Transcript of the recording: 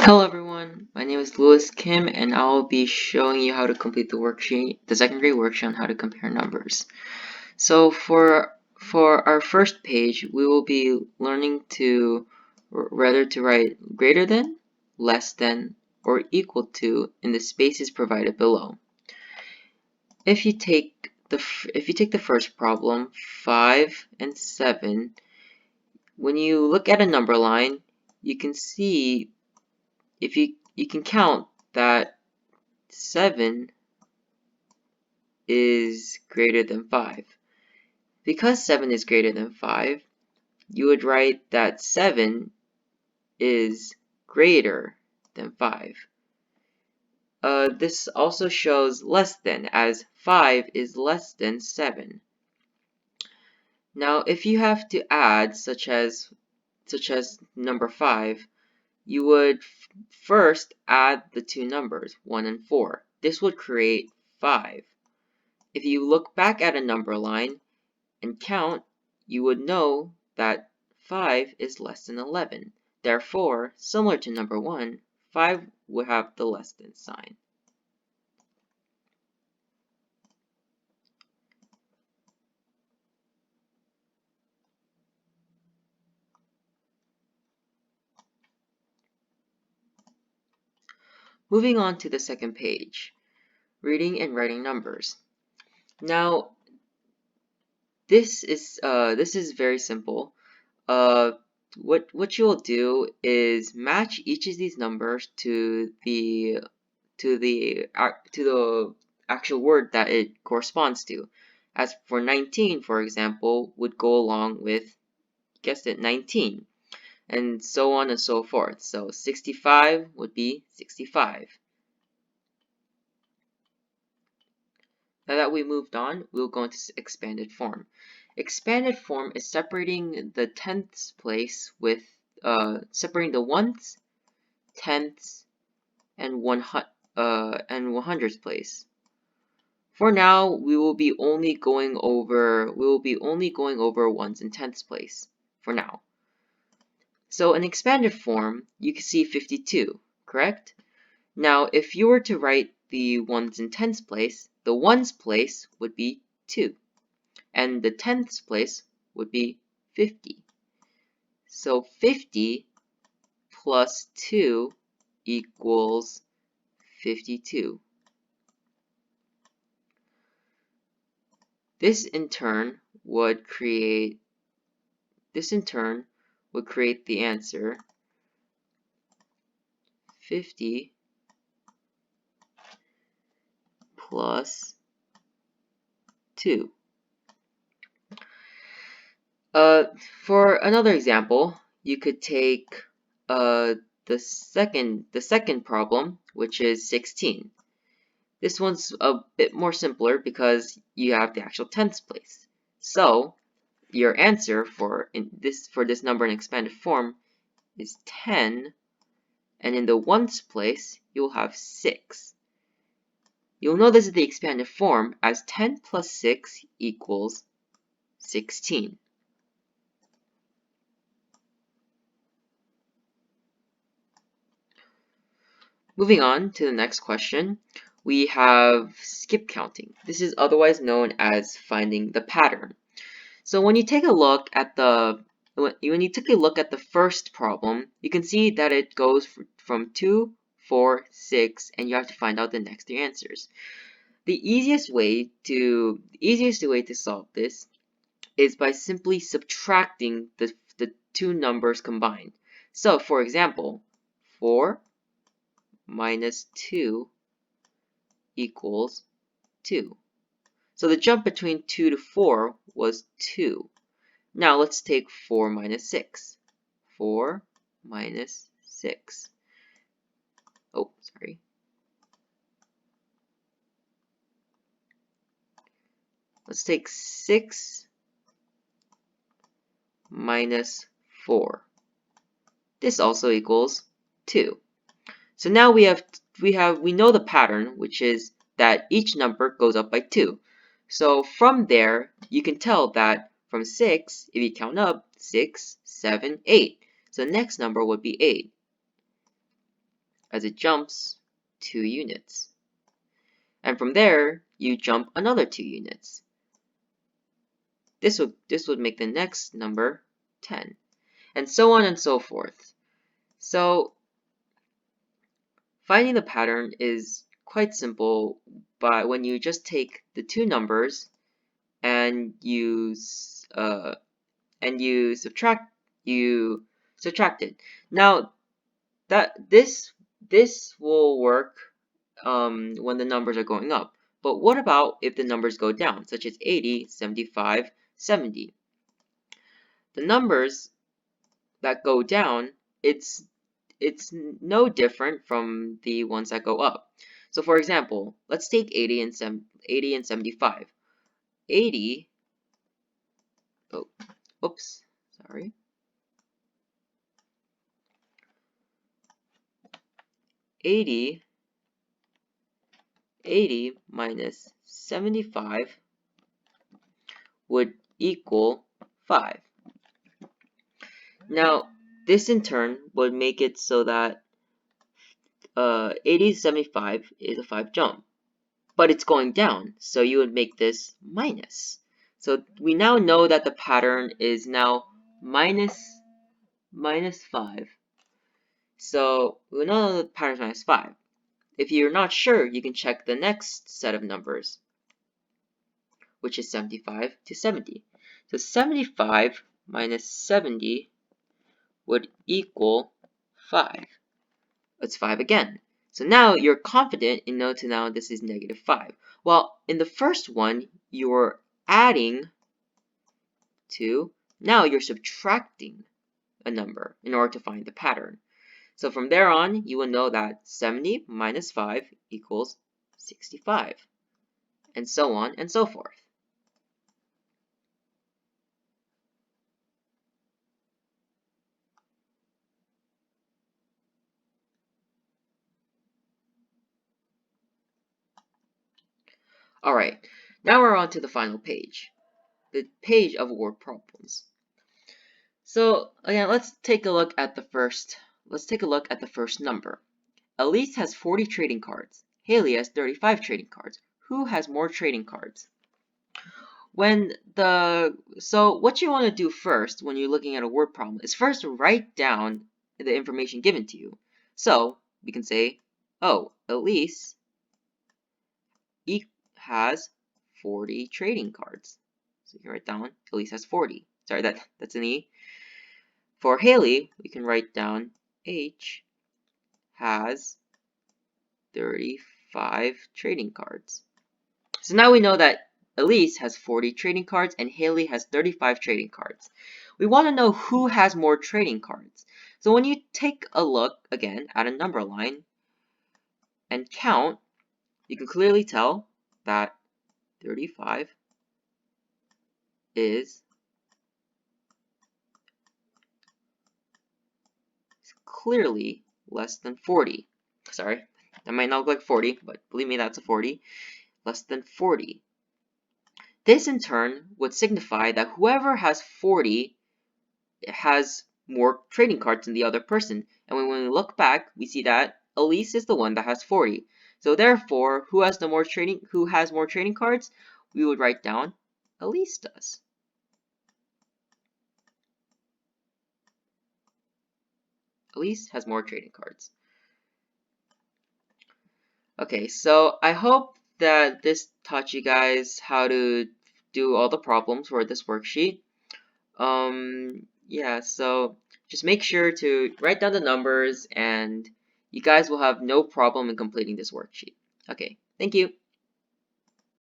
Hello everyone, my name is Louis Kim and I'll be showing you how to complete the worksheet, the second grade worksheet on how to compare numbers. So for our first page, we will be learning to write greater than, less than, or equal to in the spaces provided below. If you take the first problem, 5 and 7, when you look at a number line, you can see if you can count that 7 is greater than 5. Because 7 is greater than 5, you would write that 7 is greater than 5. This also shows less than, as 5 is less than 7. Now, if you have to add, such as number 5, you would first add the two numbers, 1 and 4. This would create 5. If you look back at a number line and count, you would know that 5 is less than 11. Therefore, similar to number 1, 5 would have the less than sign. Moving on to the second page, reading and writing numbers. Now, this is very simple. What you'll do is match each of these numbers to the actual word that it corresponds to. As for 19, for example, would go along with, guessed it, 19, and so on and so forth. So 65 would be 65. Now that we moved on, we'll go into expanded form. Expanded form is separating the tenths place with separating the ones, tenths, and 100ths place. For now, we will be only going over ones and tenths place for now. So in expanded form, you can see 52, correct? Now, if you were to write the ones and tenths place, the ones place would be 2, and the tenths place would be 50. So 50 plus 2 equals 52. This in turn would create the answer 50 plus 2. For another example, you could take the second problem, which is 16. This one's a bit more simpler because you have the actual tenths place. So your answer for this number in expanded form is 10, and in the ones place you'll have 6. You'll know this is the expanded form, as 10 plus 6 equals 16. Moving on to the next question, we have skip counting. This is otherwise known as finding the pattern. So when you take a look at the first problem, you can see that it goes from 2, 4, 6, and you have to find out the next three answers. The easiest way to solve this is by simply subtracting the two numbers combined. So for example, 4 minus 2 equals 2. So the jump between 2 to 4 was 2. Now let's take 4 minus 6. 4 minus 6. Oh, sorry. Let's take 6 minus 4. This also equals 2. So now we know the pattern, which is that each number goes up by 2. So from there, you can tell that from 6, if you count up, 6, 7, 8. So the next number would be 8. as it jumps 2 units. And from there, you jump another 2 units. This would make the next number 10, and so on and so forth. So finding the pattern is quite simple, but when you just take the two numbers and you subtract it. Now that this will work when the numbers are going up. But what about if the numbers go down, such as 80, 75, 70? The numbers that go down, it's no different from the ones that go up. So for example, let's take 80 and 75. 80, oh, oops, sorry. 80 minus 75 would equal 5. Now, this in turn would make it so that 80 to 75 is a 5 jump, but it's going down, so you would make this minus. So we now know that the pattern is now minus 5. So we know the pattern is minus 5. If you're not sure, you can check the next set of numbers, which is 75 to 70. So 75 minus 70 would equal 5. It's 5 again. So now you're confident in know to now this is negative 5. Well, in the first one, you're adding to, now you're subtracting a number in order to find the pattern. So from there on, you will know that 70 minus 5 equals 65, and so on and so forth. Alright, now we're on to the final page, the page of word problems. So again, let's take a look at the first number. Elise has 40 trading cards. Haley has 35 trading cards. Who has more trading cards? So what you want to do first when you're looking at a word problem is first write down the information given to you. So we can say, oh, Elise has 40 trading cards. So you can write down Elise has 40. Sorry, that's an E. For Haley, we can write down H has 35 trading cards. So now we know that Elise has 40 trading cards and Haley has 35 trading cards. We want to know who has more trading cards. So when you take a look again at a number line and count, you can clearly tell that 35 is clearly less than 40. Sorry, that might not look like 40, but believe me, that's a 40. Less than 40. This in turn would signify that whoever has 40 has more trading cards than the other person. And when we look back, we see that Elise is the one that has 40. So therefore, who has more trading cards? We would write down Elise does. Elise has more trading cards. Okay, so I hope that this taught you guys how to do all the problems for this worksheet. Yeah, so just make sure to write down the numbers and you guys will have no problem in completing this worksheet. Okay, thank you.